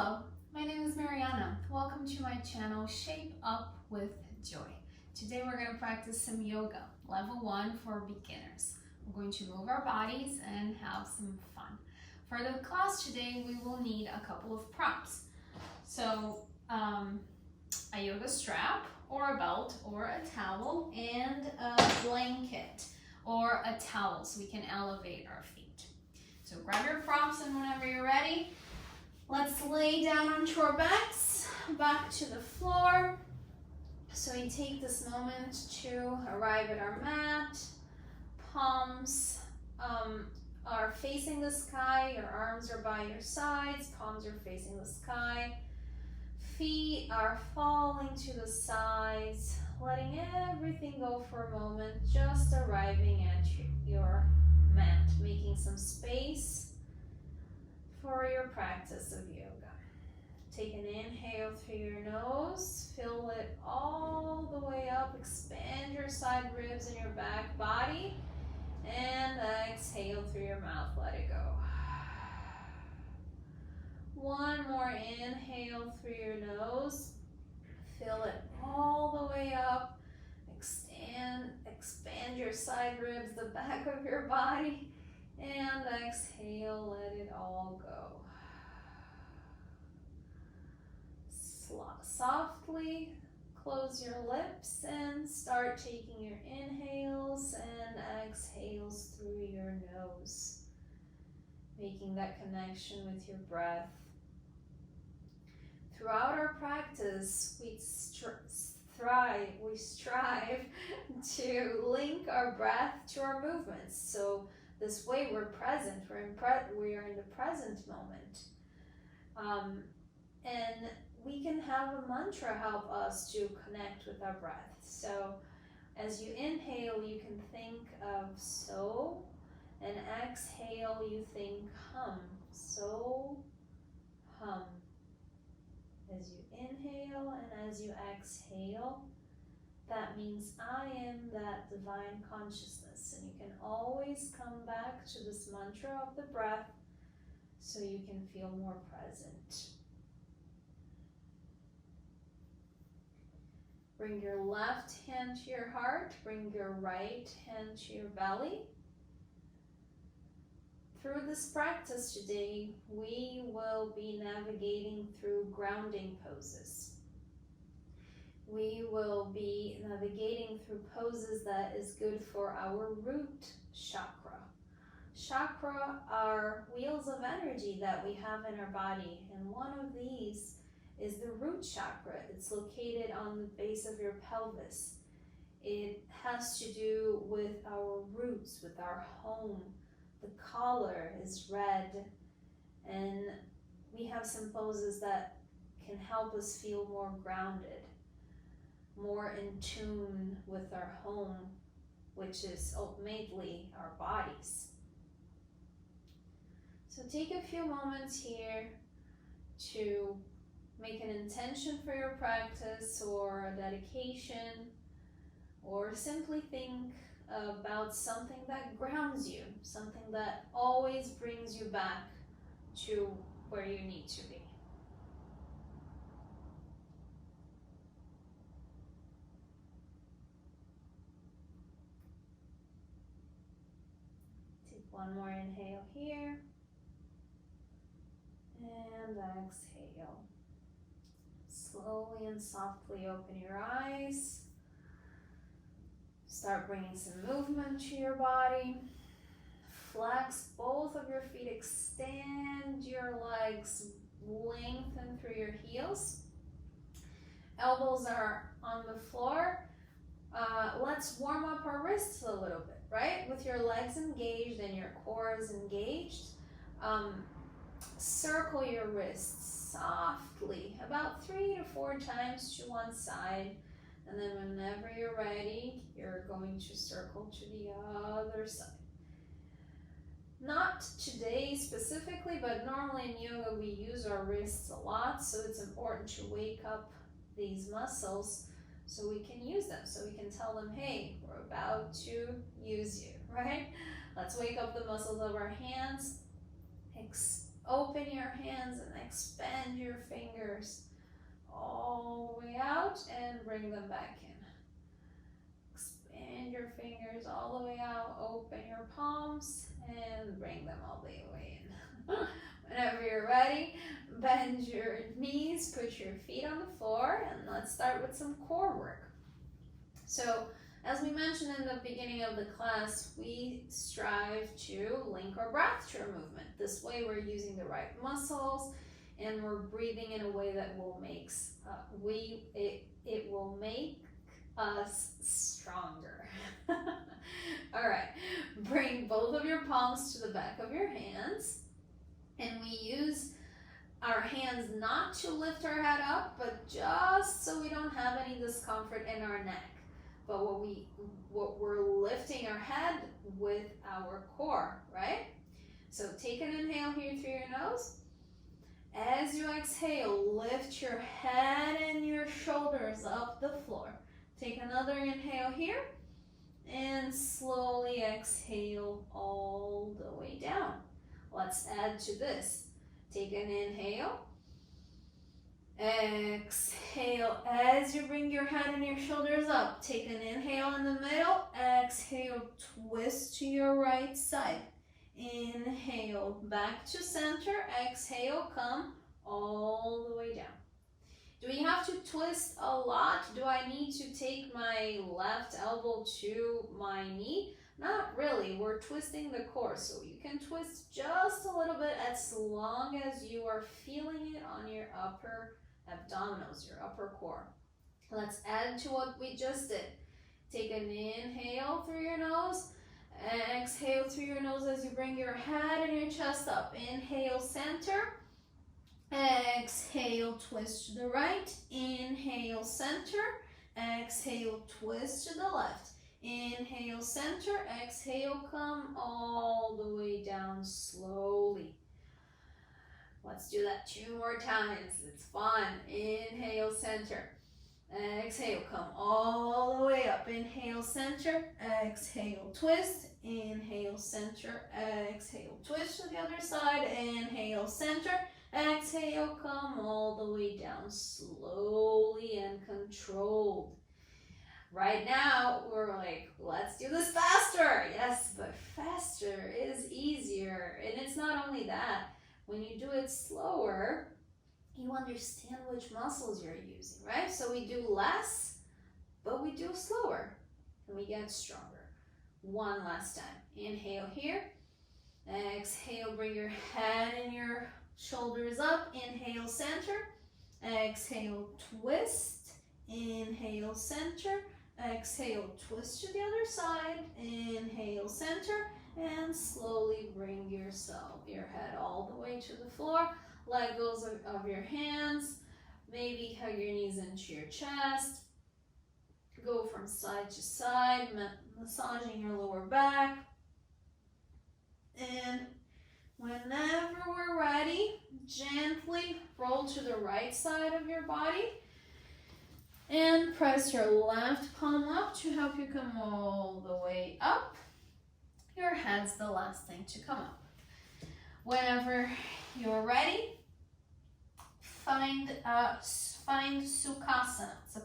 Hello, my name is Mariana. Welcome to my channel, Shape Up with Joy. Today we're going to practice some yoga, level 1 for beginners. We're going to move our bodies and have some fun. For the class today, we will need a couple of props. So, a yoga strap, or a belt, or a towel, and a blanket, or a towel so we can elevate our feet. So grab your props, and whenever you're ready, let's lay down onto our backs, back to the floor. So we take this moment to arrive at our mat. Palms are facing the sky, your arms are by your sides, palms are facing the sky. Feet are falling to the sides, letting everything go for a moment, just arriving at your mat, making some space for your practice of yoga. Take an inhale through your nose, fill it all the way up, expand your side ribs and your back body, and exhale through your mouth, let it go. One more inhale through your nose, fill it all the way up, expand your side ribs, the back of your body, and exhale, let it all go. Softly close your lips and start taking your inhales and exhales through your nose, making that connection with your breath. Throughout our practice, we strive to link our breath to our movements. So this way we're present, we are in the present moment. And we can have a mantra help us to connect with our breath. So as you inhale, you can think of so, and exhale, you think hum. So, hum. As you inhale and as you exhale, that means I am that divine consciousness. And you can always come back to this mantra of the breath so you can feel more present. Bring your left hand to your heart, bring your right hand to your belly. Through this practice today, we will be navigating through grounding poses. We will be navigating through poses that is good for our root chakra. Chakra are wheels of energy that we have in our body, and one of these is the root chakra. It's located on the base of your pelvis. It has to do with our roots, with our home. The color is red, and we have some poses that can help us feel more grounded, more in tune with our home, which is ultimately our bodies. So take a few moments here to make an intention for your practice or a dedication, or simply think about something that grounds you, something that always brings you back to where you need to be. Take one more inhale here, and exhale. Slowly and softly open your eyes. Start bringing some movement to your body. Flex both of your feet, extend your legs, lengthen through your heels. Elbows are on the floor. Let's warm up our wrists a little bit, right? With your legs engaged and your core is engaged. Circle your wrists softly, about 3 to 4 times to one side. And then whenever you're ready, you're going to circle to the other side. Not today specifically, but normally in yoga we use our wrists a lot, so it's important to wake up these muscles so we can use them, so we can tell them, hey, we're about to use you, right? Let's wake up the muscles of our hands. Open your hands and expand your fingers all the way out and bring them back in. Expand your fingers all the way out, open your palms and bring them all the way in. Whenever you're ready, bend your knees, put your feet on the floor, and let's start with some core work. So, as we mentioned in the beginning of the class, we strive to link our breath to our movement. This way we're using the right muscles and we're breathing in a way that will make it will make us stronger. All right, bring both of your palms to the back of your hands, and we use our hands not to lift our head up, but just so we don't have any discomfort in our neck. But what we're lifting our head with our core, right? So take an inhale here through your nose. As you exhale, lift your head and your shoulders up the floor. Take another inhale here and slowly exhale all the way down. Let's add to this. Take an inhale. Exhale as you bring your head and your shoulders up. Take an inhale in the middle. Exhale, twist to your right side. Inhale, back to center. Exhale, come all the way down. Do we have to twist a lot? Do I need to take my left elbow to my knee? Not really. We're twisting the core, so you can twist just a little bit as long as you are feeling it on your upper abdominals, your upper core. Let's add to what we just did. Take an inhale through your nose. Exhale through your nose as you bring your head and your chest up. Inhale, center. Exhale, twist to the right. Inhale, center. Exhale, twist to the left. Inhale, center. Exhale, come all the way down slowly. Let's do that 2 more times. It's fun. Inhale, center. Exhale, come all the way up. Inhale, center. Exhale, twist. Inhale, center. Exhale, twist to the other side. Inhale, center. Exhale, come all the way down slowly and controlled. Right now, we're like, let's do this faster. Yes, but faster is easier. And it's not only that. When you do it slower, you understand which muscles you're using, right? So we do less, but we do slower, and we get stronger. One last time. Inhale here. Exhale, bring your head and your shoulders up. Inhale, center. Exhale, twist. Inhale, center. Exhale, twist to the other side. Inhale, center. And slowly bring your head all the way to the floor. Let go of your hands. Maybe hug your knees into your chest. Go from side to side, massaging your lower back. And whenever we're ready, gently roll to the right side of your body. And press your left palm up to help you come all the way up. Your head's the last thing to come up. Whenever you're ready, find Sukhasana. It's a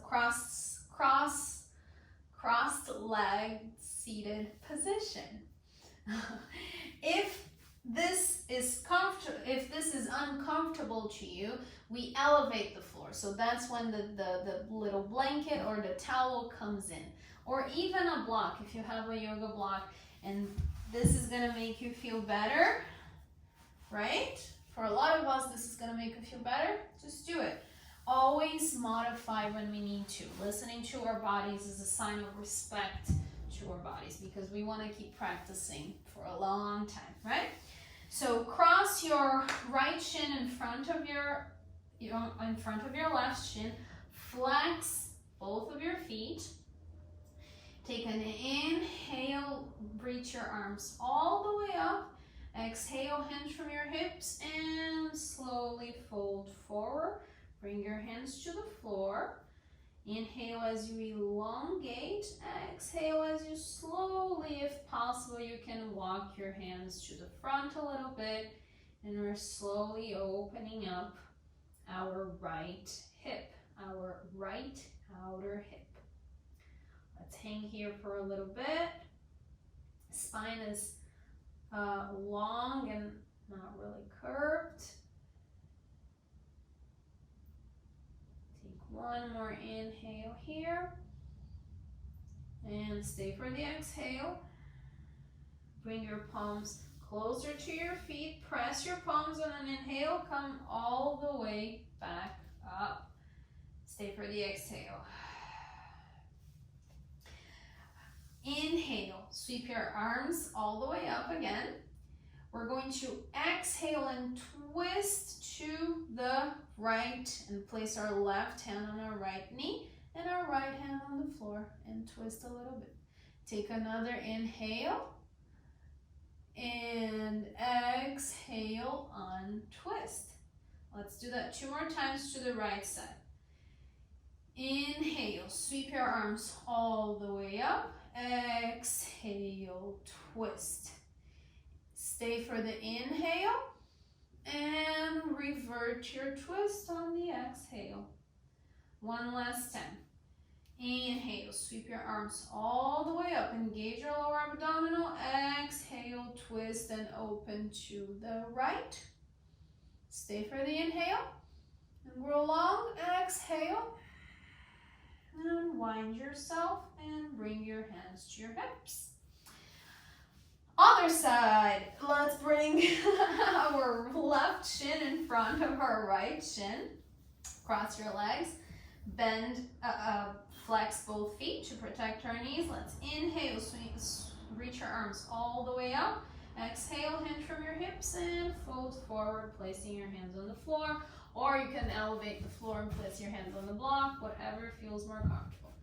crossed-legged seated position. If this is uncomfortable to you, we elevate the floor. So that's when the little blanket or the towel comes in. Or even a block, if you have a yoga block, and this is gonna make you feel better, right? For a lot of us, this is gonna make you feel better. Just do it. Always modify when we need to. Listening to our bodies is a sign of respect to our bodies because we wanna keep practicing for a long time, right? So cross your right shin in front of your left shin. Flex both of your feet. Take an inhale, reach your arms all the way up. Exhale, hinge from your hips and slowly fold forward. Bring your hands to the floor. Inhale as you elongate. Exhale as you slowly, if possible, you can walk your hands to the front a little bit And we're slowly opening up our right hip, our right outer hip. Let's hang here for a little bit. Spine is long and not really curved. Take one more inhale here. And stay for the exhale. Bring your palms closer to your feet. Press your palms on an inhale. Come all the way back up. Stay for the exhale. Inhale. Sweep your arms all the way up again. We're going to exhale and twist to the right and place our left hand on our right knee and our right hand on the floor and twist a little bit. Take another inhale and exhale, untwist. Let's do that 2 more times to the right side. Inhale, sweep your arms all the way up. Exhale, twist. Stay for the inhale and revert your twist on the exhale. One last time. Inhale, sweep your arms all the way up. Engage your lower abdominal. Exhale, twist and open to the right. Stay for the inhale. And grow long. Exhale. And unwind yourself and bring your hands to your hips. Other side. Let's bring our left shin in front of our right shin. Cross your legs. Bend, flex both feet to protect our knees. Let's inhale, reach your arms all the way up. Exhale, hinge from your hips and fold forward, placing your hands on the floor. Or you can elevate the floor and place your hands on the block, whatever feels more comfortable.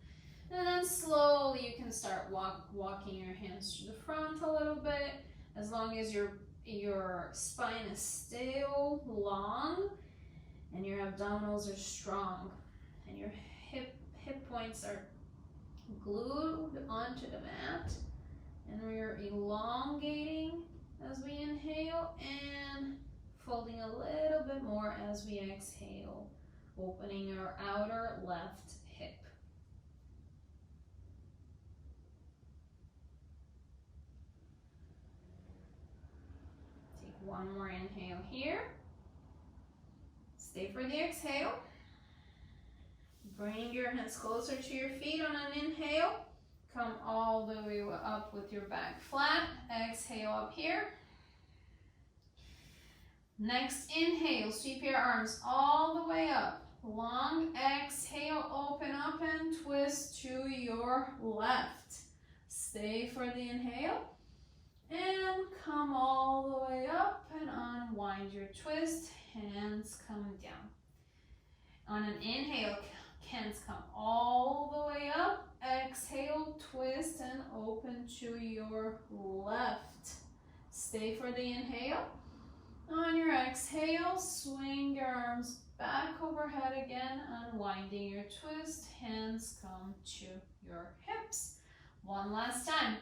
And then slowly you can start walking your hands to the front a little bit. As long as your spine is still long and your abdominals are strong. And your hip points are glued onto the mat. And we're elongating as we inhale and folding a little bit more as we exhale, opening our outer left hip. Take one more inhale here. Stay for the exhale. Bring your hands closer to your feet on an inhale. Come all the way up with your back flat. Exhale up here. Next inhale, sweep your arms all the way up. Long exhale, open up and twist to your left. Stay for the inhale. And come all the way up and unwind your twist. Hands come down. On an inhale, hands come all the way up. Exhale, twist and open to your left. Stay for the inhale. On your exhale, swing your arms back overhead again, unwinding your twist. Hands come to your hips. One last time.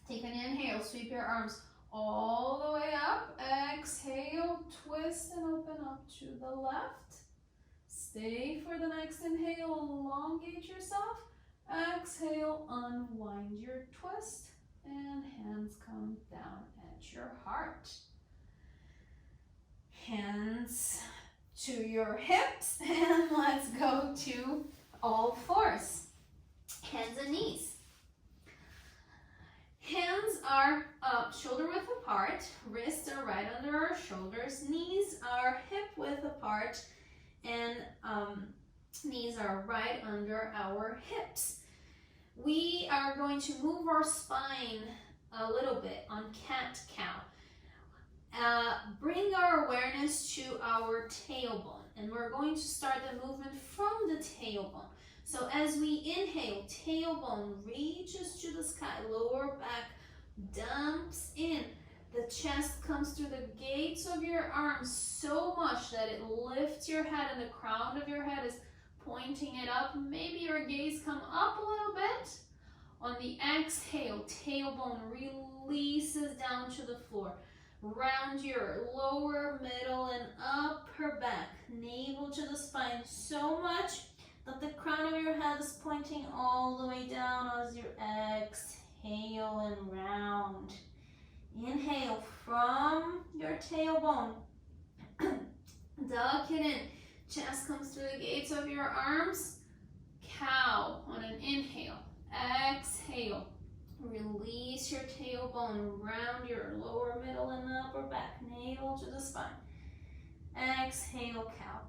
Take an inhale, sweep your arms all the way up. Exhale, twist and open up to the left. Stay for the next inhale, elongate yourself. Exhale, unwind your twist, and hands come down at your heart. Hands to your hips, and let's go to all fours. Hands and knees. Hands are shoulder width apart, wrists are right under our shoulders, knees are hip width apart, and knees are right under our hips. We are going to move our spine a little bit on cat-cow. Bring our awareness to our tailbone, and we're going to start the movement from the tailbone. So as we inhale, tailbone reaches to the sky, lower back dumps in. The chest comes through the gates of your arms so much that it lifts your head and the crown of your head is pointing it up. Maybe your gaze come up a little bit. On the exhale, tailbone releases down to the floor. Round your lower, middle, and upper back. Navel to the spine so much that the crown of your head is pointing all the way down as you exhale and round. Inhale from your tailbone. Duck it in. Chest comes through the gates of your arms. Cow on an inhale. Exhale. Release your tailbone. Round your lower, middle, and upper back. Navel to the spine. Exhale, cow.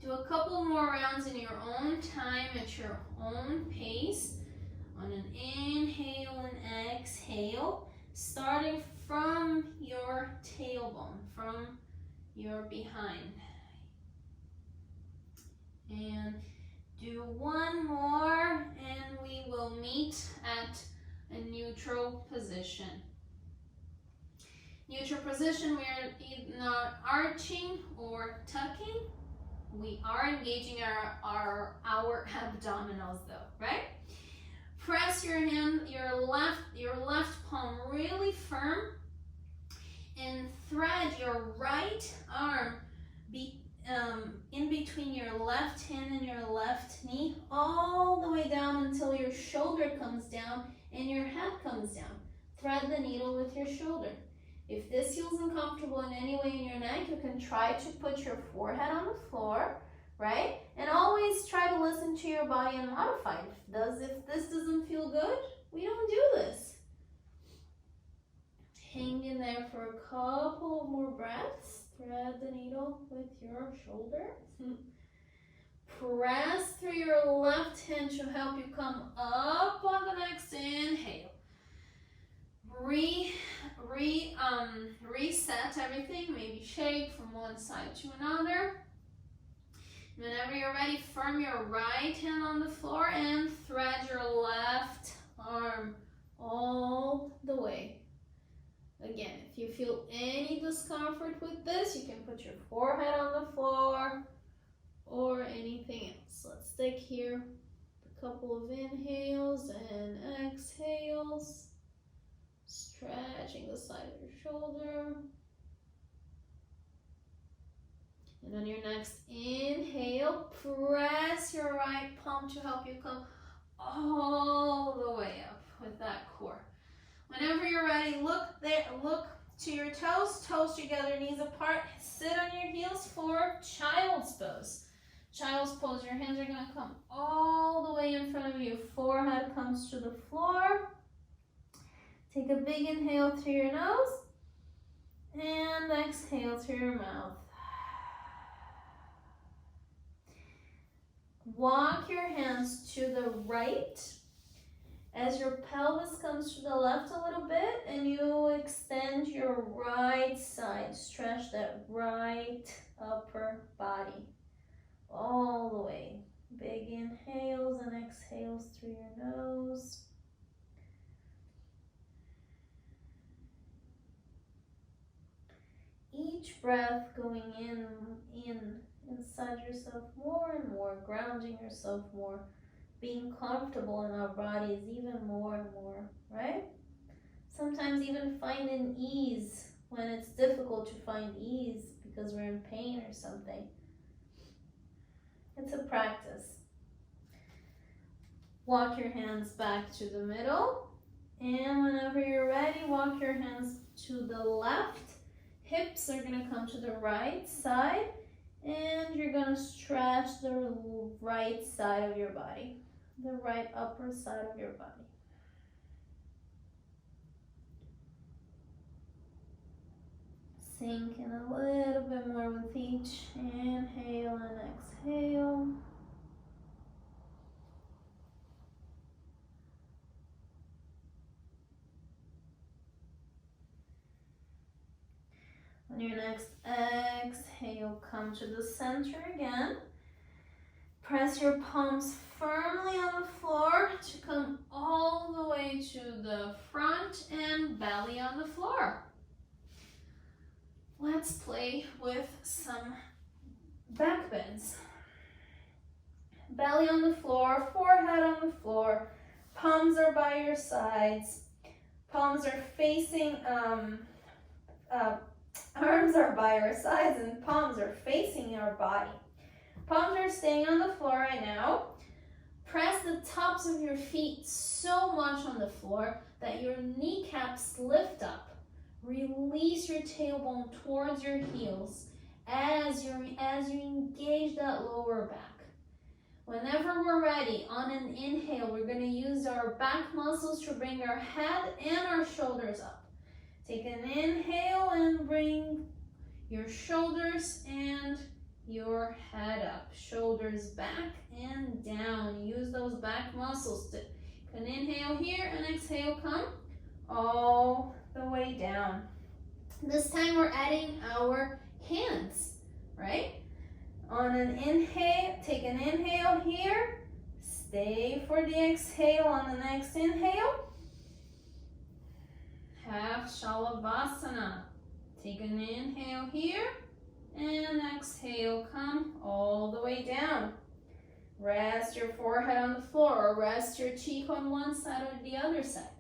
Do a couple more rounds in your own time at your own pace. On an inhale and exhale, starting from your tailbone, from your behind. And do one more and we will meet at a neutral position. Neutral position, we are not arching or tucking. We are engaging our abdominals though, right? Press your hand, your left palm really firm and thread your right arm in between your left hand and your left knee all the way down until your shoulder comes down and your head comes down. Thread the needle with your shoulder. If this feels uncomfortable in any way in your neck, you can try to put your forehead on the floor, right? And always try to listen to your body and modify it. If this doesn't feel good, we don't do this. Hang in there for a couple of more breaths. Thread the needle with your shoulder. Press through your left hand to help you come up on the next inhale. Reset everything, maybe shake from one side to another. Whenever you're ready, firm your right hand on the floor and thread your left arm all the way. Again, if you feel any discomfort with this, you can put your forehead on the floor or anything else. Let's stick here. A couple of inhales and exhales. Stretching the side of your shoulder. And on your next inhale, press your right palm to help you come all the way up with that core. Whenever you're ready, look to your toes together, knees apart. Sit on your heels for child's pose. Child's pose, your hands are going to come all the way in front of you. Forehead comes to the floor. Take a big inhale through your nose and exhale through your mouth. Walk your hands to the right as your pelvis comes to the left a little bit and you extend your right side. Stretch that right upper body all the way. Big inhales and exhales through your nose. Each breath going in inside yourself more and more, grounding yourself more, being comfortable in our bodies even more and more, right? Sometimes even finding ease when it's difficult to find ease because we're in pain or something. It's a practice. Walk your hands back to the middle, and whenever you're ready, walk your hands to the left. Hips are going to come to the right side, and you're going to stretch the right side of your body, the right upper side of your body. Sink in a little bit more with each inhale and exhale. On your next exhale, come to the center again. Press your palms firmly on the floor to come all the way to the front and belly on the floor. Let's play with some back bends. Belly on the floor, forehead on the floor, palms are by your sides. Palms are facing arms are by our sides and palms are facing our body. Palms are staying on the floor right now. Press the tops of your feet so much on the floor that your kneecaps lift up. Release your tailbone towards your heels as you engage that lower back. Whenever we're ready, on an inhale, we're going to use our back muscles to bring our head and our shoulders up. Take an inhale and bring your shoulders and your head up. Shoulders back and down. Use those back muscles. You can inhale here and exhale, come all the way down. This time we're adding our hands, right? On an inhale, take an inhale here. Stay for the exhale on the next inhale. Half Shalabhasana. Take an inhale here and exhale, come all the way down. Rest your forehead on the floor or rest your cheek on one side or the other side.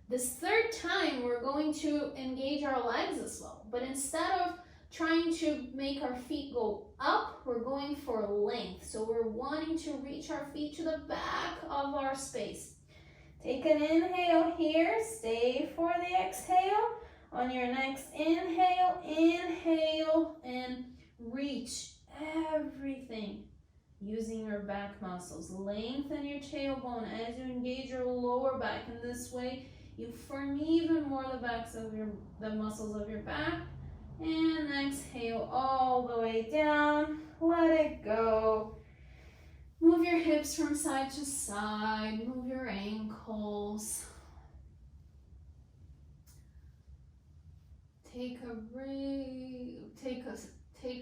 This third time, we're going to engage our legs as well, but instead of trying to make our feet go up, we're going for length. So we're wanting to reach our feet to the back of our space. Take an inhale here, stay for the exhale. On your next inhale, inhale and reach everything using your back muscles. Lengthen your tailbone as you engage your lower back. In this way, you firm even more the muscles of your back. And exhale all the way down. Let it go. Move your hips from side to side. Move your ankles. Take a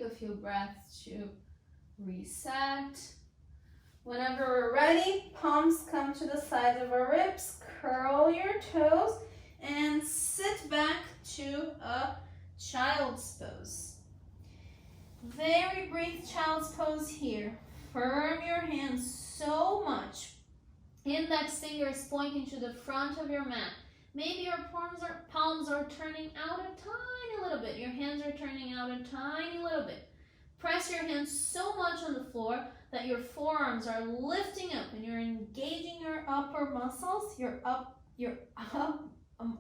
few breaths to reset. Whenever we're ready, palms come to the sides of our ribs. Curl your toes and sit back to a child's pose. Very brief child's pose here. Firm your hands so much. Index fingers pointing to the front of your mat. Maybe your palms are turning out a tiny little bit. Your hands are turning out a tiny little bit. Press your hands so much on the floor that your forearms are lifting up and you're engaging your upper muscles, your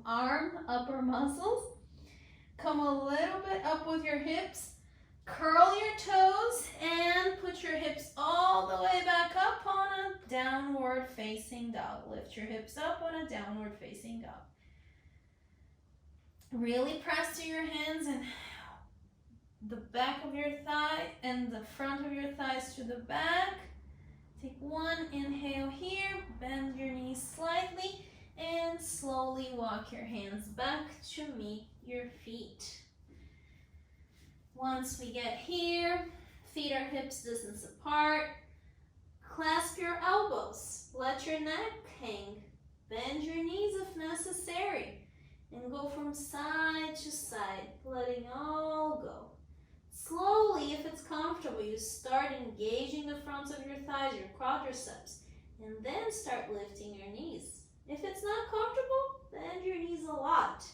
arm upper muscles. Come a little bit up with your hips. Curl your toes and put your hips all the way back up on a downward facing dog. Lift your hips up on a downward facing dog. Really press to your hands and the back of your thigh and the front of your thighs to the back. Take one inhale here, bend your knees slightly and slowly walk your hands back to meet your feet. Once we get here, feet are hips distance apart. Clasp your elbows. Let your neck hang. Bend your knees if necessary. And go from side to side, letting all go. Slowly, if it's comfortable, you start engaging the fronts of your thighs, your quadriceps, and then start lifting your knees. If it's not comfortable, bend your knees a lot.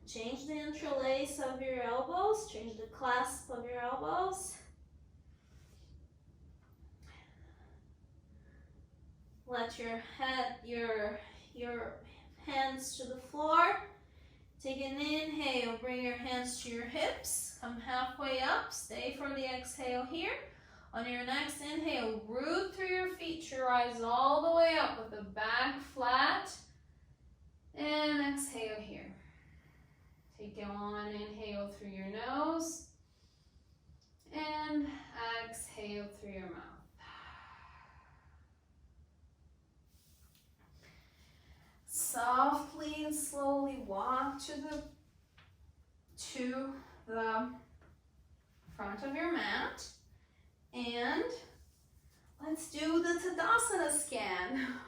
Change the interlace of your elbows, change the clasp of your elbows. Let your hands to the floor. Take an inhale, bring your hands to your hips. Come halfway up, stay for the exhale here. On your next inhale, root through your feet, your eyes all the way up with the back flat. And exhale here. Take one inhale through your nose and exhale through your mouth. Softly and slowly walk to the front of your mat and let's do the Tadasana scan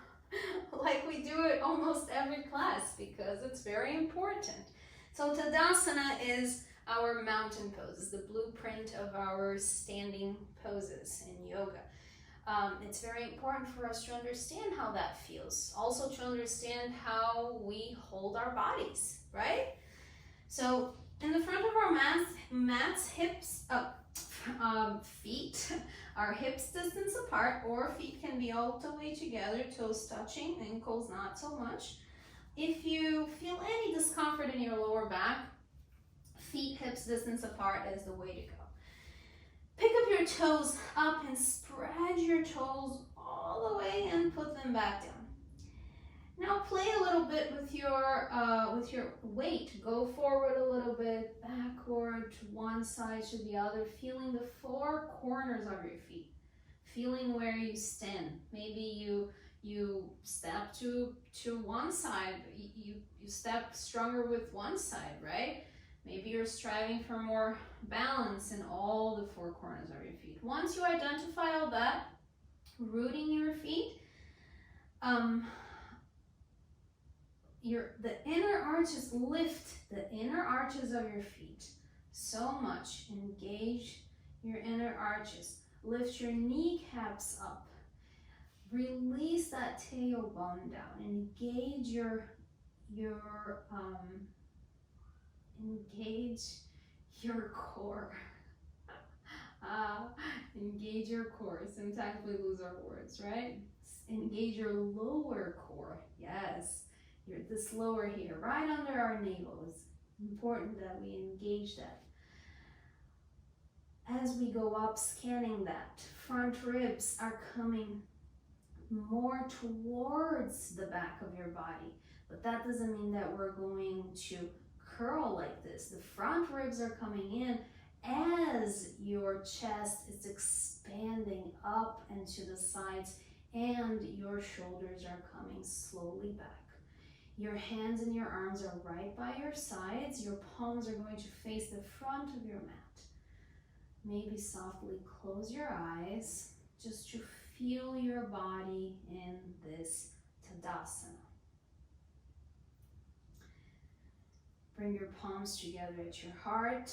like we do it almost every class because it's very important. So Tadasana is our mountain poses, the blueprint of our standing poses in yoga. It's very important for us to understand how that feels. Also to understand how we hold our bodies, right? So In the front of our mats, hips up, feet are hips distance apart, or feet can be all the way together, toes touching, ankles not so much. If you feel any discomfort in your lower back, feet hips distance apart is the way to go. Pick up your toes up and spread your toes all the way and put them back down. Now play a little bit with your weight. Go forward a little bit, backward to one side to the other, feeling the four corners of your feet, feeling where you stand. Maybe you step to one side, you step stronger with one side, right? Maybe you're striving for more balance in all the four corners of your feet. Once you identify all that, rooting your feet, the inner arches, lift the inner arches of your feet so much. Engage your inner arches. Lift your kneecaps up. Release that tailbone down. Engage engage your core. Engage your core. Sometimes we lose our words, right? Engage your lower core. Yes. This lower here, right under our navel. It's important that we engage that. As we go up, scanning that, front ribs are coming more towards the back of your body, but that doesn't mean that we're going to curl like this. The front ribs are coming in as your chest is expanding up and to the sides, and your shoulders are coming slowly back. Your hands and your arms are right by your sides. Your palms are going to face the front of your mat. Maybe softly close your eyes just to feel your body in this Tadasana. Bring your palms together at your heart.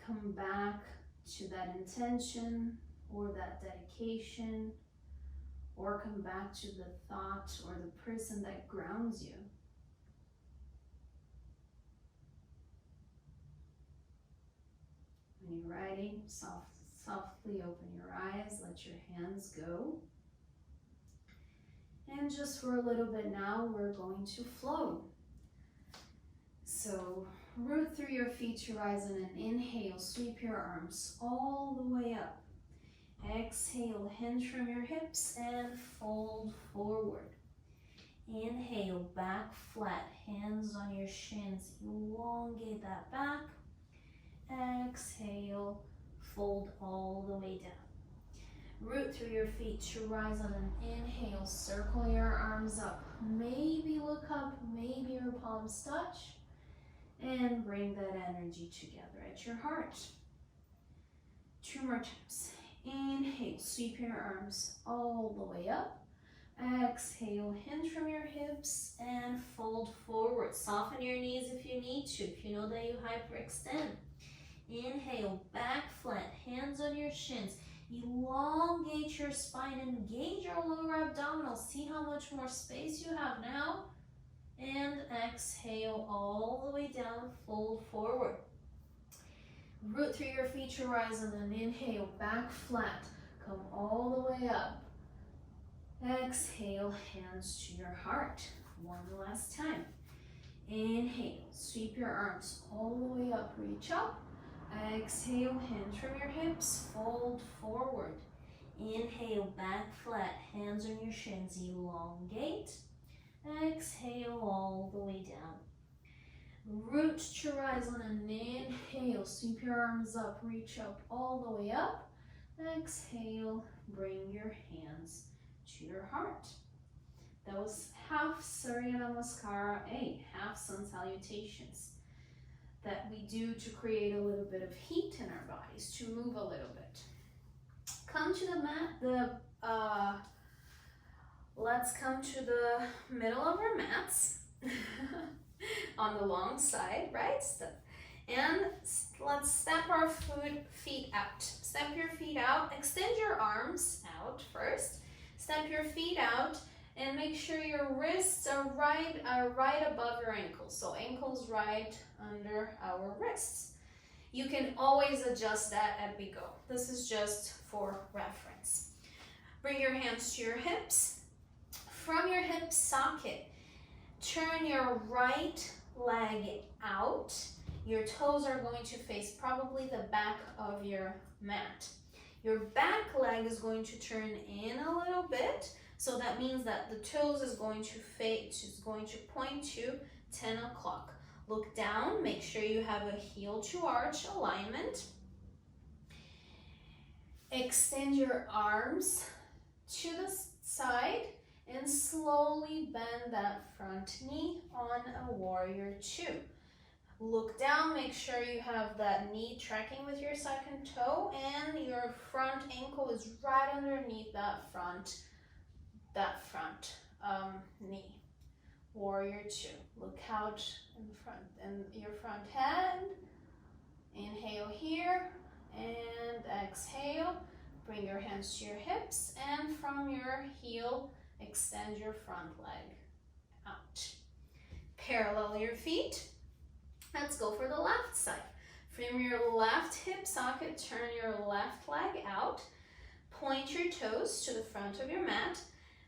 Come back to that intention or that dedication, or come back to the thought or the person that grounds you. When you're ready, softly open your eyes, let your hands go. And just for a little bit now, we're going to flow. So root through your feet to rise, and an inhale, sweep your arms all the way up. Exhale, hinge from your hips and fold forward. Inhale, back flat, hands on your shins, elongate that back. Exhale, fold all the way down. Root through your feet to rise on an inhale, circle your arms up. Maybe look up, maybe your palms touch, and bring that energy together at your heart. 2 more times. Inhale, sweep your arms all the way up. Exhale, hinge from your hips and fold forward. Soften your knees if you need to, if you know that you hyperextend. Inhale, back flat, hands on your shins. Elongate your spine, engage your lower abdominal. See how much more space you have now. And exhale all the way down, fold forward. Root through your feet to rise, and then inhale, back flat, come all the way up. Exhale, hands to your heart. One last time. Inhale, sweep your arms all the way up, reach up. Exhale, hinge from your hips, fold forward. Inhale, back flat, hands on your shins, elongate. Exhale all the way down. Root to rise on an inhale, sweep your arms up, reach up all the way up. Exhale, bring your hands to your heart. That was half Surya Namaskara, half sun salutations that we do to create a little bit of heat in our bodies, to move a little bit. Come to the mat, let's come to the middle of our mats. On the long side, right? And let's step our feet out. Step your feet out, extend your arms out first. Step your feet out And make sure your wrists are right above your ankles. So ankles right under our wrists. You can always adjust that as we go. This is just for reference. Bring your hands to your hips. From your hip socket, turn your right leg out. Your toes are going to face probably the back of your mat. Your back leg is going to turn in a little bit, so that means that the toes is going to point to 10 o'clock. Look down, make sure you have a heel to arch alignment. Extend your arms to the side and slowly bend that front knee on a warrior two. Look down, make sure you have that knee tracking with your second toe and your front ankle is right underneath that front knee. Warrior two. Look out in front and your front head. Inhale here and exhale. Bring your hands to your hips and from your heel, extend your front leg out. Parallel your feet. Let's go for the left side. From your left hip socket, turn your left leg out. Point your toes to the front of your mat.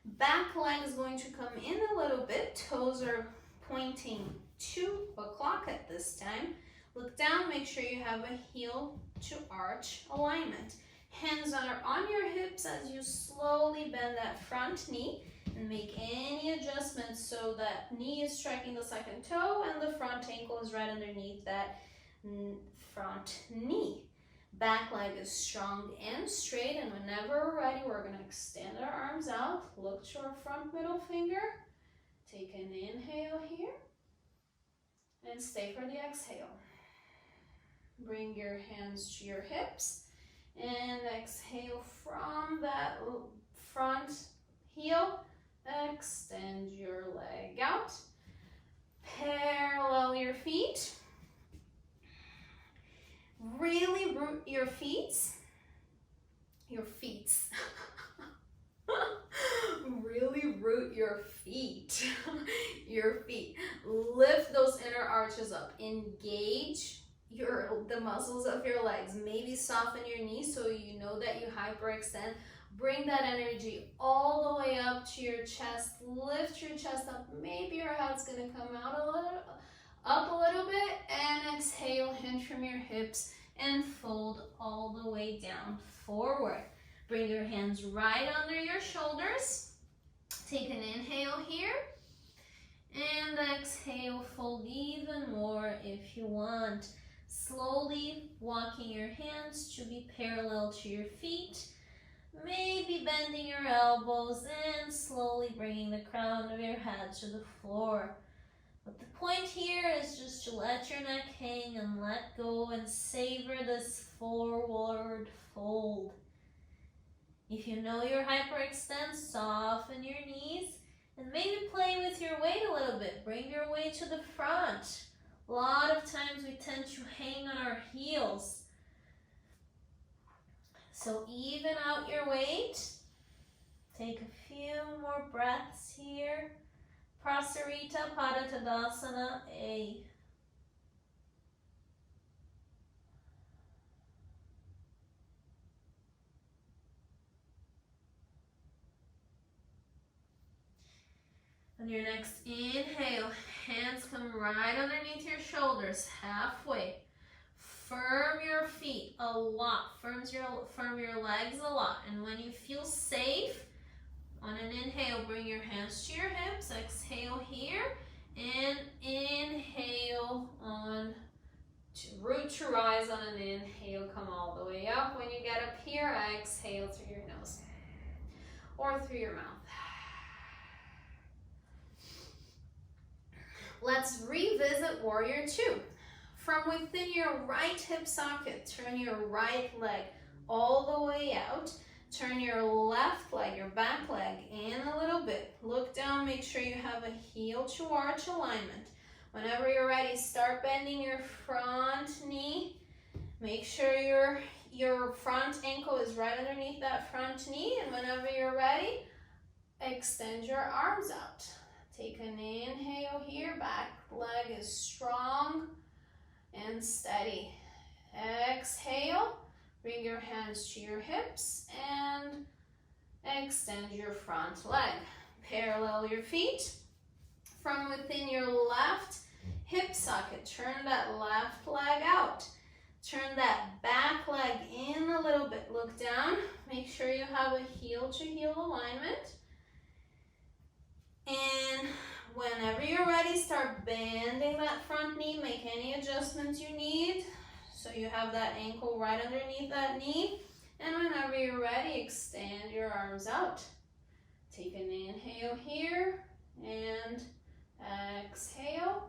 Back leg is going to come in a little bit. Toes are pointing 2 o'clock at this time. Look down, make sure you have a heel to arch alignment. Hands are on your hips as you slowly bend that front knee and make any adjustments so that knee is tracking the second toe and the front ankle is right underneath that front knee. Back leg is strong and straight, and whenever we're ready, we're going to extend our arms out. Look to our front middle finger. Take an inhale here and stay for the exhale. Bring your hands to your hips and exhale from that front heel. Extend your leg out. Parallel your feet. Really root your feet. Really root your feet. Your feet. Lift those inner arches up. Engage the muscles of your legs. Maybe soften your knees so you know that you hyperextend. Bring that energy all the way up to your chest. Lift your chest up. Maybe your head's gonna come out up a little bit, and exhale, hinge from your hips and fold all the way down forward. Bring your hands right under your shoulders. Take an inhale here and exhale, fold even more if you want. Slowly walking your hands to be parallel to your feet. Maybe bending your elbows and slowly bringing the crown of your head to the floor. But the point here is just to let your neck hang and let go and savor this forward fold. If you know your hyperextend, soften your knees and maybe play with your weight a little bit. Bring your weight to the front. A lot of times we tend to hang on our heels. So even out your weight. Take a few more breaths here. Prasarita Pada Tadasana A. On your next inhale, hands come right underneath your shoulders, halfway. Firm your feet a lot, firm your legs a lot. And when you feel safe, on an inhale, bring your hands to your hips, exhale here, and inhale on to root to rise on an inhale, come all the way up. When you get up here, exhale through your nose or through your mouth. Let's revisit Warrior Two. From within your right hip socket, turn your right leg all the way out. Turn your left leg, your back leg, in a little bit. Look down, make sure you have a heel to arch alignment. Whenever you're ready, start bending your front knee. Make sure your front ankle is right underneath that front knee. And whenever you're ready, extend your arms out. Take an inhale here, back leg is strong and steady. Exhale, bring your hands to your hips and extend your front leg. Parallel your feet. From within your left hip socket, turn that left leg out. Turn that back leg in a little bit. Look down. Make sure you have a heel-to-heel alignment. And whenever you're ready, start bending that front knee. Make any adjustments you need so you have that ankle right underneath that knee. And whenever you're ready, extend your arms out. Take an inhale here and exhale.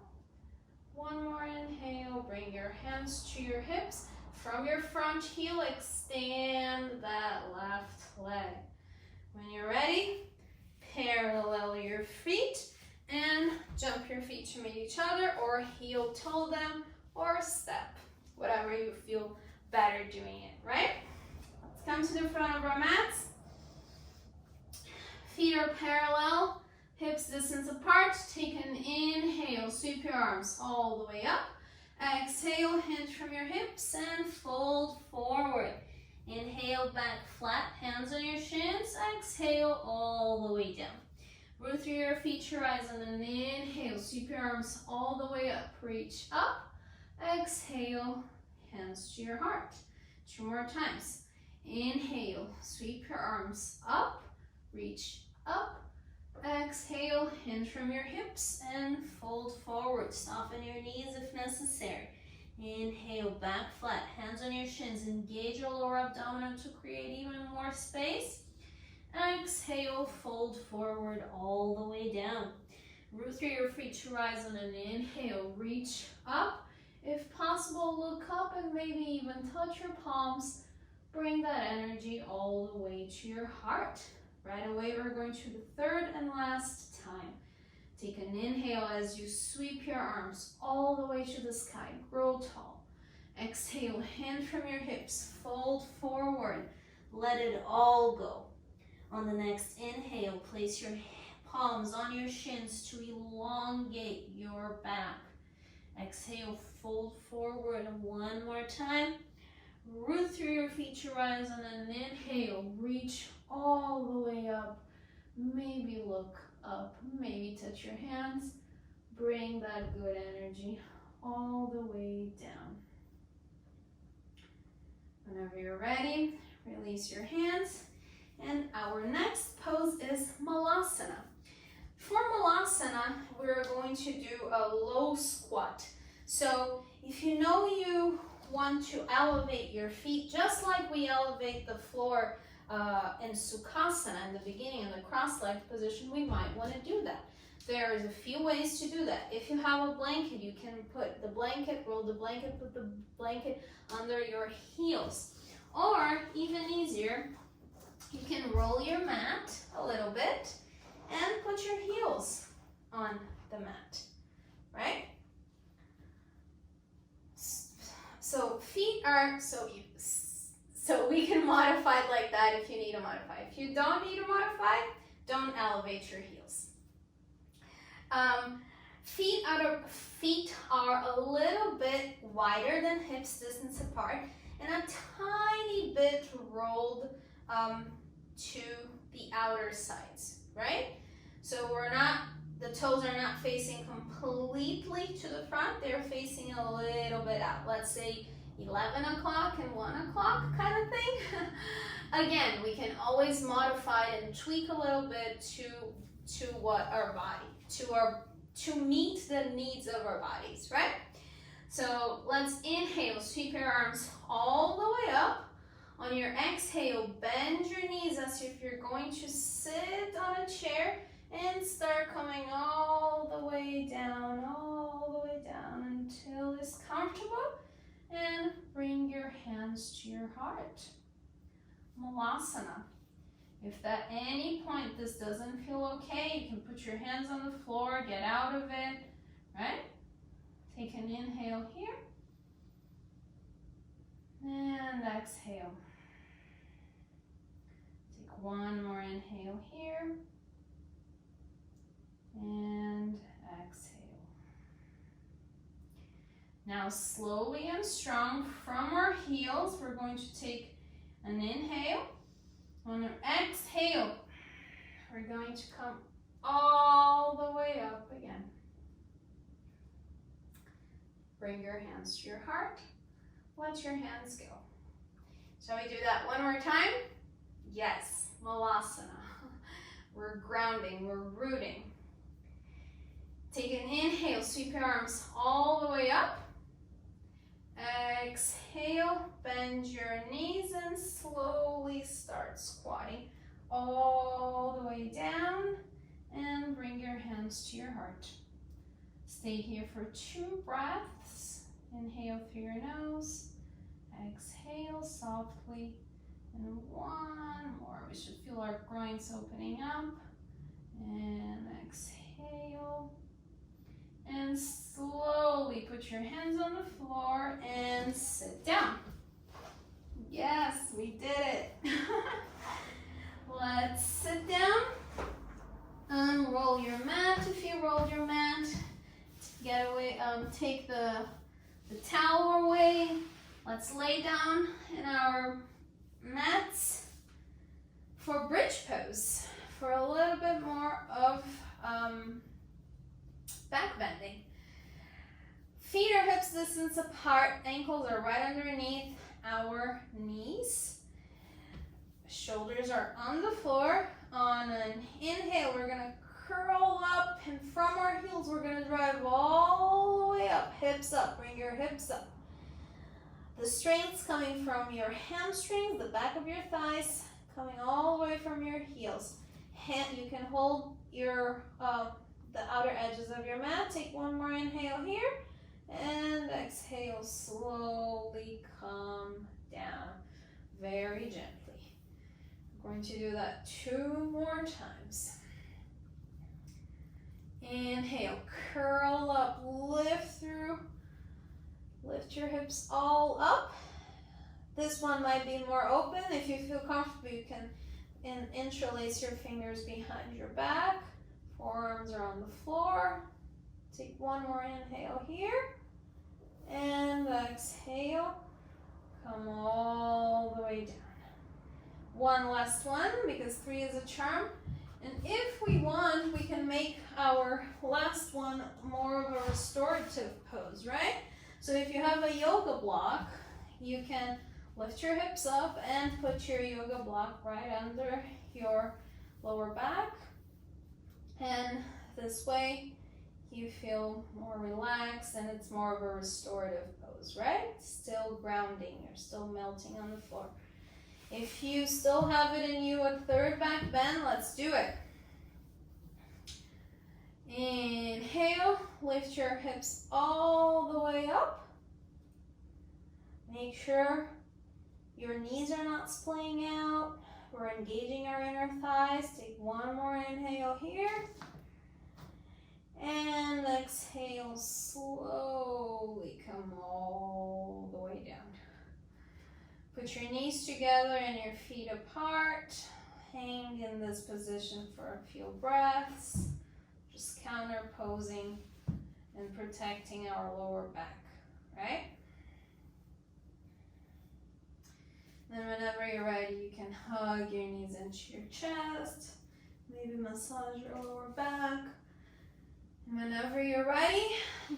One more inhale, bring your hands to your hips. From your front heel, extend that left leg. When you're ready, parallel your feet and jump your feet to meet each other or heel toe them or step, whatever you feel better doing it, right? Let's come to the front of our mats. Feet are parallel. Hips distance apart. Take an inhale. Sweep your arms all the way up. Exhale, hinge from your hips and fold forward. Inhale, back flat, hands on your shins. Exhale, all the way down. Root through your feet to rise on an inhale. Sweep your arms all the way up. Reach up. Exhale, hands to your heart. 2 more times. Inhale, sweep your arms up. Reach up. Exhale, hinge from your hips and fold forward. Soften your knees if necessary. Inhale, back flat, hands on your shins. Engage your lower abdomen to create even more space. Exhale, fold forward all the way down. Root through your feet to rise on an inhale. Reach up. If possible, look up and maybe even touch your palms. Bring that energy all the way to your heart. Right away, we're going to the third and last time. Take an inhale as you sweep your arms all the way to the sky. Grow tall. Exhale, hinge from your hips. Fold forward. Let it all go. On the next inhale, place your palms on your shins to elongate your back. Exhale, fold forward 1 more time. Root through your feet to rise on an inhale. Reach all the way up. Maybe look up. Maybe touch your hands. Bring that good energy all the way down. Whenever you're ready, release your hands. And our next pose is Malasana. For Malasana, we're going to do a low squat. So if you know you want to elevate your feet, just like we elevate the floor in Sukhasana in the beginning, in the cross-legged position, we might want to do that. There's a few ways to do that. If you have a blanket, you can put the blanket, roll the blanket, put the blanket under your heels. Or, even easier, you can roll your mat a little bit and put your heels on the mat, right? So feet are, so we can modify it like that if you need to modify. If you don't need to modify, don't elevate your heels. Feet are a little bit wider than hips distance apart and a tiny bit rolled to the outer sides, right? So the toes are not facing completely to the front, they're facing a little bit out. Let's say 11 o'clock and 1 o'clock kind of thing. Again, we can always modify it and tweak a little bit to what our body, to meet the needs of our bodies, right? So let's inhale, sweep your arms all the way up. On your exhale, bend your knees as if you're going to sit on a chair and start coming all the way down until it's comfortable. And bring your hands to your heart. Malasana. If at any point this doesn't feel okay, you can put your hands on the floor, get out of it, right? Take an inhale here. And exhale. Take one more inhale here. and exhale. Now slowly and strong from our heels, we're going to take an inhale. On our exhale, we're going to come all the way up again. Bring your hands to your heart. Let your hands go. Shall we do that one more time? Yes, Malasana. We're grounding, we're rooting. Take an inhale, sweep your arms all the way up. Exhale, bend your knees and slowly start squatting all the way down and bring your hands to your heart. Stay here for 2 breaths. Inhale through your nose, exhale softly, and 1 more. We should feel our groins opening up, and exhale. And slowly put your hands on the floor and sit down. Yes, we did it. Let's sit down. Unroll your mat if you rolled your mat. Get away, take the towel away. Let's lay down in our mats for bridge pose for a little bit more of back bending. Feet are hips distance apart, ankles are right underneath our knees. Shoulders are on the floor. On an inhale, we're gonna curl up, and from our heels, we're gonna drive all the way up, hips up, bring your hips up. The strength's coming from your hamstrings, the back of your thighs, coming all the way from your heels. You can hold your the outer edges of your mat. Take 1 more inhale here, and exhale, slowly come down, very gently. I'm going to do that 2 more times. Inhale, curl up, lift through, lift your hips all up. This one might be more open. If you feel comfortable, you can interlace your fingers behind your back. Forearms are on the floor. Take 1 more inhale here, and exhale, come all the way down. 1 last one, because 3 is a charm. And if we want, we can make our last one more of a restorative pose, right? So if you have a yoga block, you can lift your hips up and put your yoga block right under your lower back. And this way you feel more relaxed and it's more of a restorative pose, right? Still grounding, you're still melting on the floor. If you still have it in you, a 3rd back bend, let's do it. Inhale, lift your hips all the way up. Make sure your knees are not splaying out. We're engaging our inner thighs. Take 1 more inhale here. And exhale, slowly come all the way down. Put your knees together and your feet apart. Hang in this position for a few breaths. Just counterposing and protecting our lower back, right? Then whenever you're ready, you can hug your knees into your chest. Maybe massage your lower back. And whenever you're ready,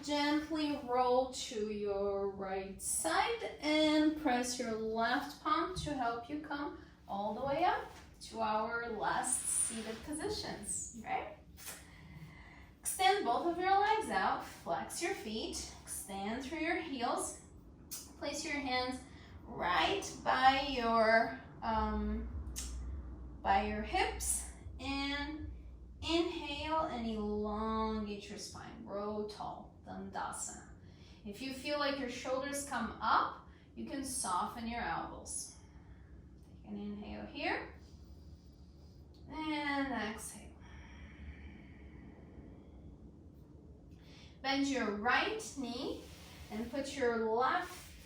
gently roll to your right side and press your left palm to help you come all the way up to our last seated positions, right? Extend both of your legs out, flex your feet, extend through your heels. Place your hands right by your hips, and inhale and elongate your spine. Grow tall, Dandasana. If you feel like your shoulders come up, you can soften your elbows. Take an inhale here, and exhale. Bend your right knee and put your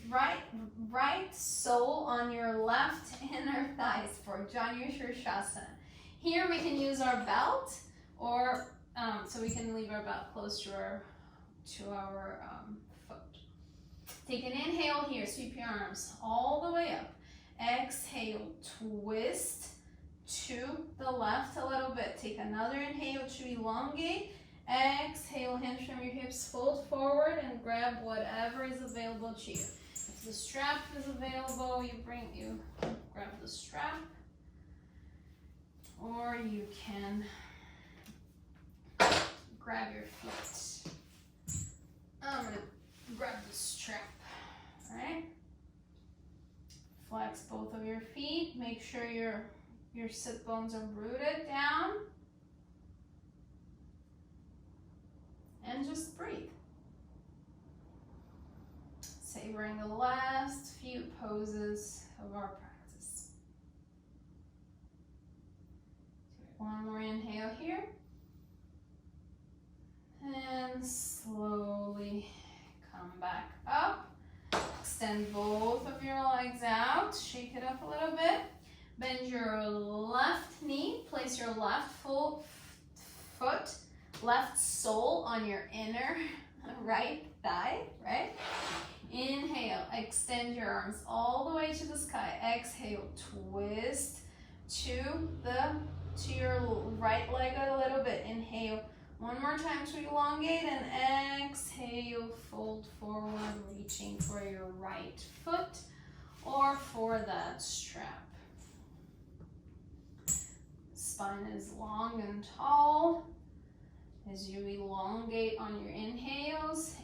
right sole on your left inner thighs for Janu Shirshasana. Here we can use our belt or so we can leave our butt close to our foot. Take an inhale here, sweep your arms all the way up. Exhale, twist to the left a little bit. Take another inhale to elongate. Exhale, hands from your hips, fold forward and grab whatever is available to you. If the strap is available, you grab the strap, or you can grab your feet. I'm gonna grab the strap, all right? Flex both of your feet. Make sure your sit bones are rooted down. And just breathe. Savoring the last few poses of our practice. One more inhale here. And slowly come back up. Extend both of your legs out. Shake it up a little bit. Bend your left knee. Place your left full foot, left sole on your inner right thigh, right? Inhale, extend your arms all the way to the sky. Exhale, twist to your right leg a little bit. Inhale, one more time to elongate, and exhale, fold forward, reaching for your right foot or for that strap. Spine is long and tall as you elongate on your inhales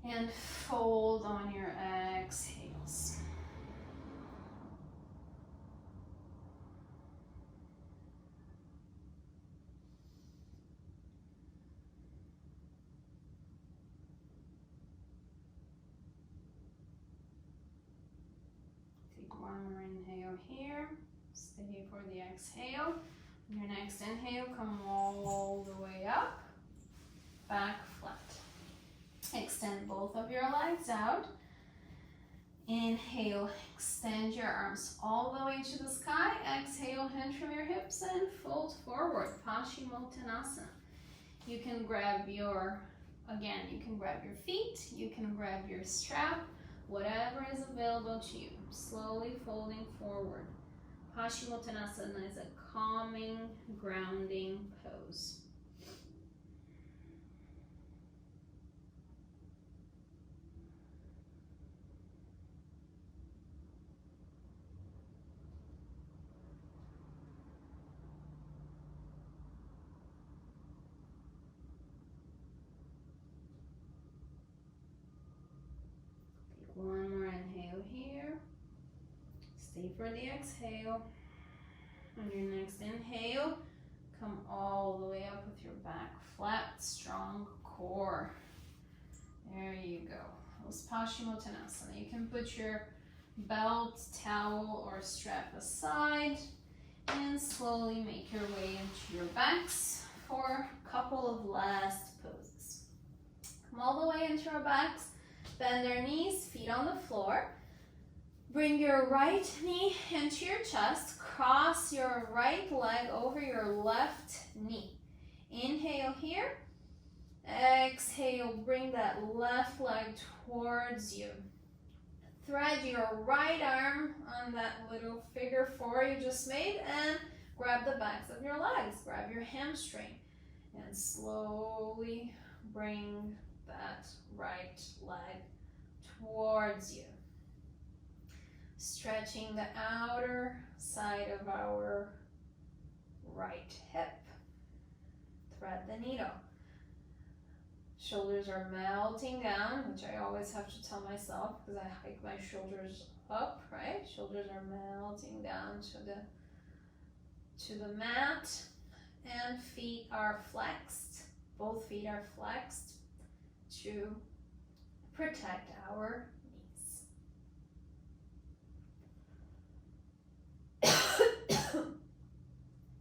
and fold on your exhales. Take one more inhale here. Stay for the exhale. Your next inhale, come all the way up, back flat. Extend both of your legs out. Inhale, extend your arms all the way to the sky. Exhale, hinge from your hips and fold forward, Paschimottanasana. You can grab your feet, you can grab your strap, whatever is available to you. Slowly folding forward. Paschimottanasana is a calming, grounding pose. Take one more inhale here. Stay for the exhale. On your next inhale, come all the way up with your back flat, strong core. There you go. That Paschimottanasana. You can put your belt, towel, or strap aside and slowly make your way into your backs for a couple of last poses. Come all the way into your backs, bend your knees, feet on the floor. Bring your right knee into your chest. Cross your right leg over your left knee. Inhale here. Exhale, bring that left leg towards you. Thread your right arm on that little figure four you just made and grab the backs of your legs. Grab your hamstring and slowly bring that right leg towards you. Stretching the outer side of our right hip. Thread the needle. Shoulders are melting down, which I always have to tell myself because I hike my shoulders up, right? Shoulders are melting down to the mat, and feet are flexed. Both feet are flexed to protect our knees.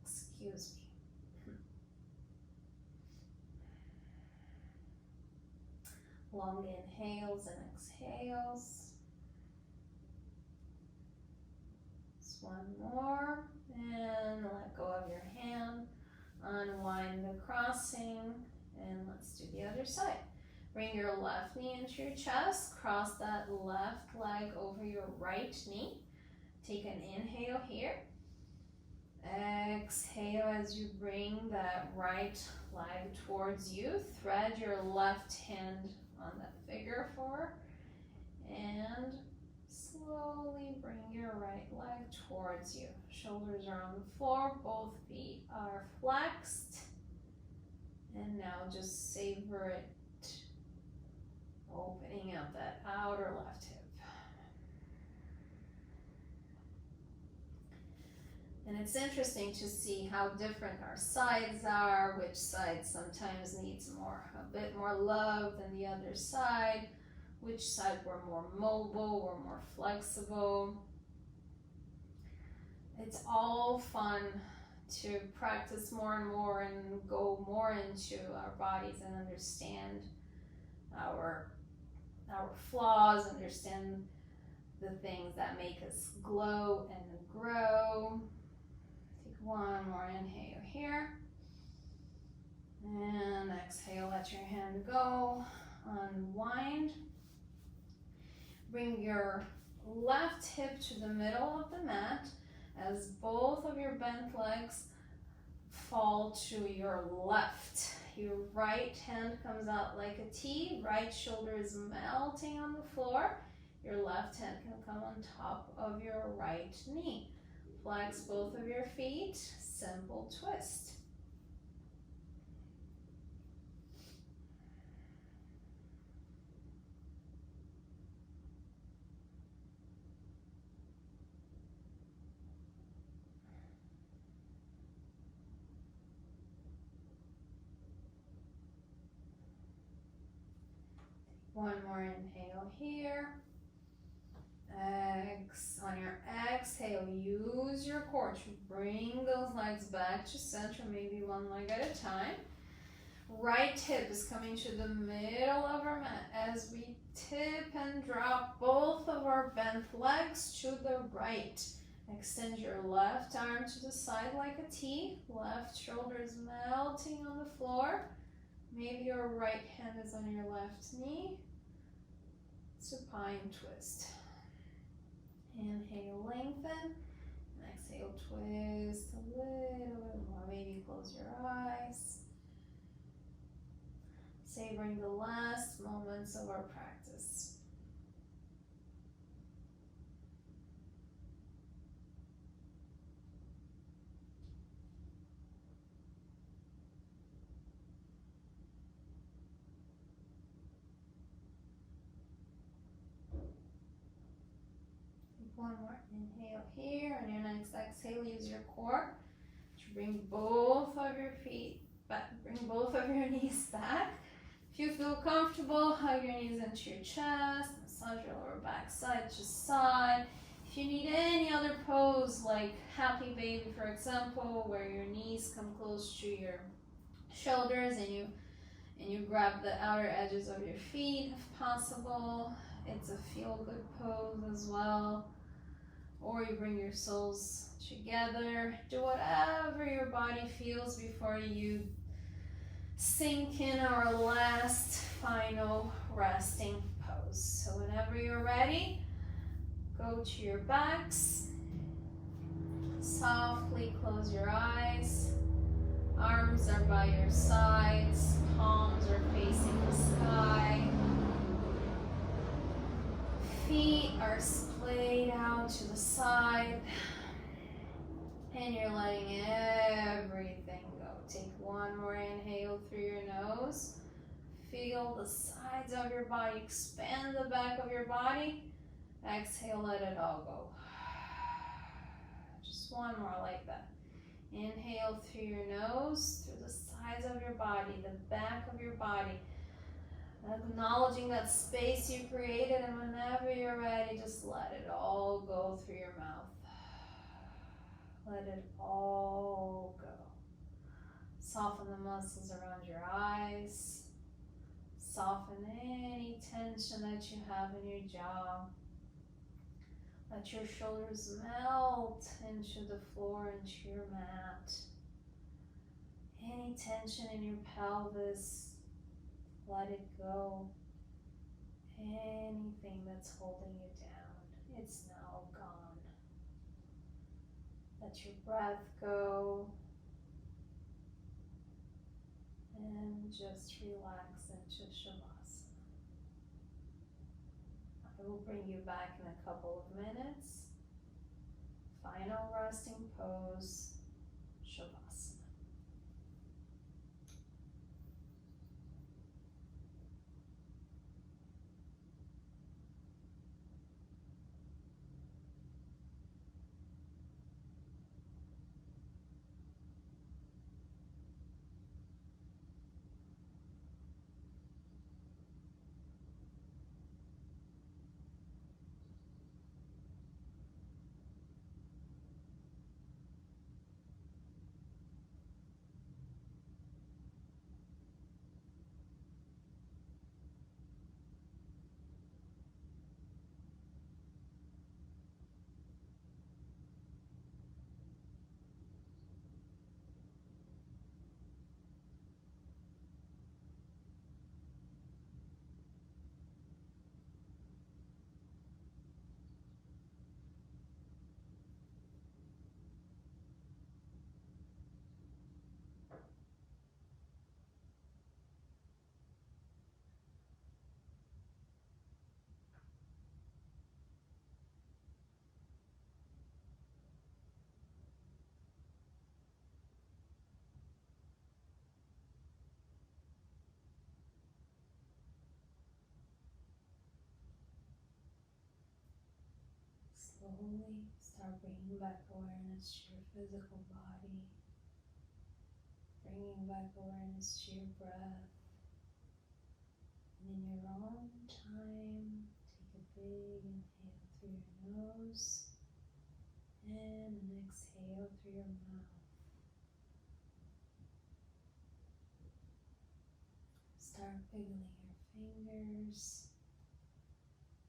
Excuse me. Long inhales and exhales. Just one more. And let go of your hand. Unwind the crossing. And let's do the other side. Bring your left knee into your chest. Cross that left leg over your right knee. Take an inhale here. Exhale as you bring that right leg towards you. Thread your left hand on that figure four. And slowly bring your right leg towards you. Shoulders are on the floor. Both feet are flexed. And now just savor it. Opening up that outer left hip. And it's interesting to see how different our sides are, which side sometimes needs a bit more love than the other side, which side we're more mobile, we're more flexible. It's all fun to practice more and more and go more into our bodies and understand our flaws, understand the things that make us glow and grow. Take one more inhale here. And exhale, let your hand go. Unwind. Bring your left hip to the middle of the mat as both of your bent legs fall to your left. Your right hand comes out like a T. Right shoulder is melting on the floor. Your left hand can come on top of your right knee. Flex both of your feet. Simple twist. One more inhale here. On your exhale, use your core to bring those legs back to center, maybe one leg at a time. Right hip is coming to the middle of our mat as we tip and drop both of our bent legs to the right. Extend your left arm to the side like a T. Left shoulder is melting on the floor. Maybe your right hand is on your left knee. Supine twist. Inhale, lengthen. And exhale, twist a little bit more. Maybe close your eyes. Savoring the last moments of our practice. One more inhale here, and your next exhale, use your core to bring both of your feet back, bring both of your knees back. If you feel comfortable, hug your knees into your chest, massage your lower back side to side. If you need any other pose, like happy baby, for example, where your knees come close to your shoulders and you grab the outer edges of your feet if possible. It's a feel-good pose as well. Or you bring your soles together. Do whatever your body feels before you sink in our last final resting pose. So whenever you're ready, go to your backs. Softly close your eyes. Arms are by your sides. Palms are facing the sky. Feet are splayed out to the side, and you're letting everything go. Take one more inhale through your nose. Feel the sides of your body, expand the back of your body. Exhale, let it all go. Just one more like that. Inhale through your nose, through the sides of your body, the back of your body. Acknowledging that space you created, and whenever you're ready, just let it all go through your mouth. Let it all go. Soften the muscles around your eyes. Soften any tension that you have in your jaw. Let your shoulders melt into the floor, into your mat. Any tension in your pelvis, let it go. Anything that's holding you down, it's now gone. Let your breath go. And just relax into Shavasana. I will bring you back in a couple of minutes. Final resting pose, Shavasana. Slowly start bringing back awareness to your physical body, bringing back awareness to your breath, and in your own time, take a big inhale through your nose and an exhale through your mouth. Start wiggling your fingers,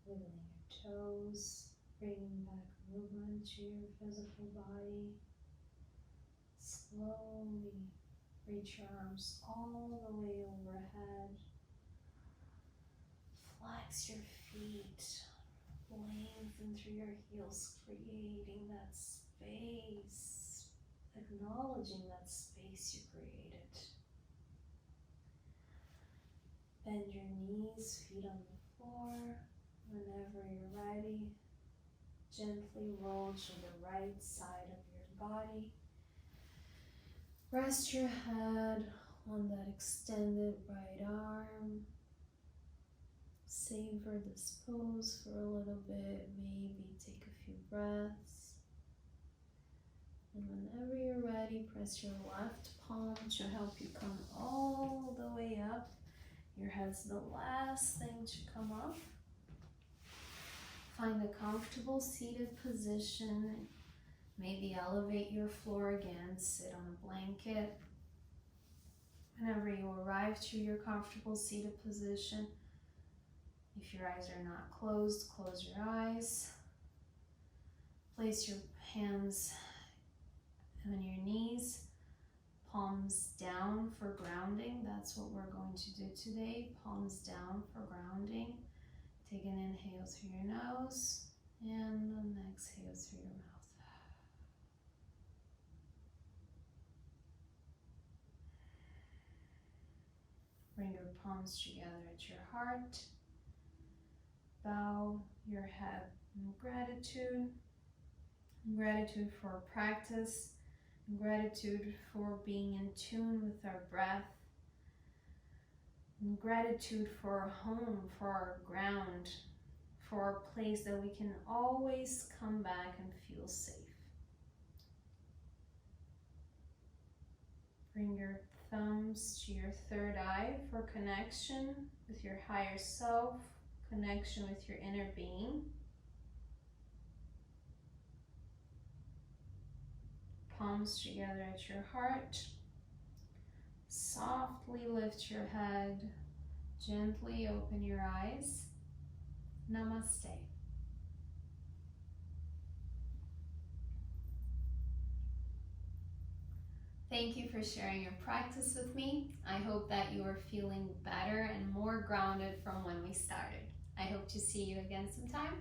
wiggling your toes, bringing back movement to your physical body. Slowly reach your arms all the way overhead. Flex your feet, lengthen through your heels, creating that space, acknowledging that space you created. Bend your knees, feet on the floor. Whenever you're ready, gently roll to the right side of your body. Rest your head on that extended right arm. Savor this pose for a little bit, maybe take a few breaths. And whenever you're ready, press your left palm to help you come all the way up. Your head's the last thing to come up. Find a comfortable seated position. Maybe elevate your floor again, sit on a blanket. Whenever you arrive to your comfortable seated position, if your eyes are not closed, close your eyes. Place your hands on your knees, palms down for grounding. That's what we're going to do today, palms down for grounding. Take an inhale through your nose and an exhale through your mouth. Bring your palms together at your heart. Bow your head in gratitude. Gratitude for practice. Gratitude for being in tune with our breath. And gratitude for our home, for our ground, for our place that we can always come back and feel safe. Bring your thumbs to your third eye for connection with your higher self, connection with your inner being. Palms together at your heart. Softly lift your head, gently open your eyes. Namaste. Thank you for sharing your practice with me. I hope that you are feeling better and more grounded from when we started. I hope to see you again sometime.